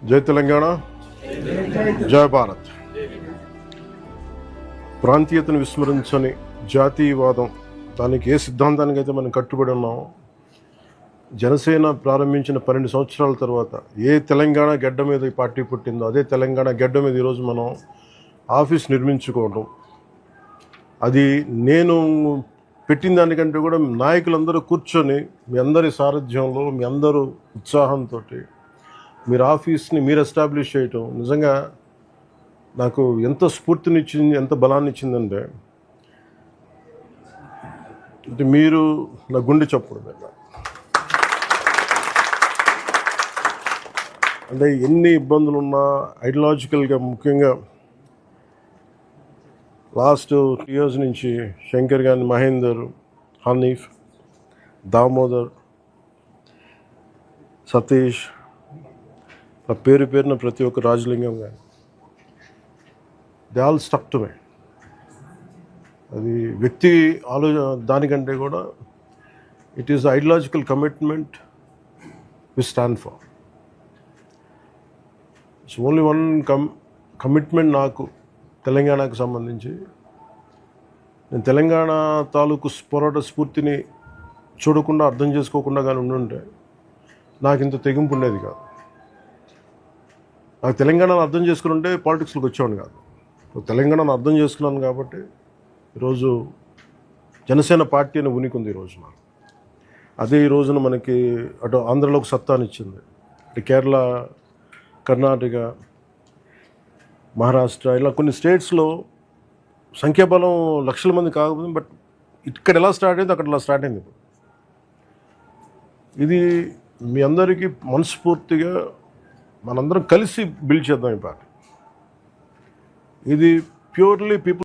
జై తెలంగాణ, జై భారత్. ప్రాంతీయతను విస్మరించని జాతీయవాదం, దానికి ఏ సిద్ధాంతానికైతే మనం కట్టుబడి ఉన్నామో, జనసేన ప్రారంభించిన 12 సంవత్సరాల తర్వాత ఏ తెలంగాణ గడ్డ మీద ఈ పార్టీ పుట్టిందో అదే తెలంగాణ గడ్డ మీద ఈరోజు మనం ఆఫీస్ నిర్మించుకోవడం, అది నేను పెట్టిన దానికంటే కూడా నాయకులందరూ కూర్చొని మీ అందరి సారథ్యంలో, మీ అందరూ ఉత్సాహంతో మీరు ఆఫీస్ని మీరు ఎస్టాబ్లిష్ చేయటం నిజంగా నాకు ఎంత స్ఫూర్తినిచ్చింది, ఎంత బలాన్ని ఇచ్చిందంటే మీరు నా గుండె చప్పుడు మీద. అంటే ఎన్ని ఇబ్బందులు ఉన్నా ఐడియాలజికల్గా, ముఖ్యంగా లాస్ట్ 2 years నుంచి శంకర్ గాని, మహేందర్, హనీఫ్, దామోదర్, సతీష్, ఆ పేరు పేరున ప్రతి ఒక్క రాజలింగం కానీ, they all stuck to me. అది వ్యక్తి దానికంటే కూడా it is ideological commitment we stand for. It's only one commitment నాకు తెలంగాణకు సంబంధించి. నేను తెలంగాణ తాలూకు పోరాట స్ఫూర్తిని చూడకుండా, అర్థం చేసుకోకుండా కానీ ఉండుంటే నాకు ఇంత తెగింపు ఉండేది కాదు. నాకు తెలంగాణను అర్థం చేసుకుని ఉంటే పాలిటిక్స్లోకి వచ్చేవాడిని కాదు. తెలంగాణను అర్థం చేసుకున్నాను కాబట్టి ఈరోజు జనసేన పార్టీ అని ఉనికి ఉంది ఈరోజు నాకు. అదే ఈ రోజున మనకి అటు ఆంధ్రలోకి సత్తానిచ్చింది, అటు కేరళ, కర్ణాటక, మహారాష్ట్ర, ఇలా కొన్ని స్టేట్స్లో సంఖ్యాబలం లక్షల మంది కాకపోతే, బట్ ఇక్కడ ఎలా స్టార్ట్ అయింది అక్కడ ఇలా స్టార్ట్ అయింది. ఇది మీ అందరికీ మనస్ఫూర్తిగా మనందరం కలిసి బిల్డ్ చేద్దాం ఈ పార్టీ. ఇది ప్యూర్లీ పీపుల్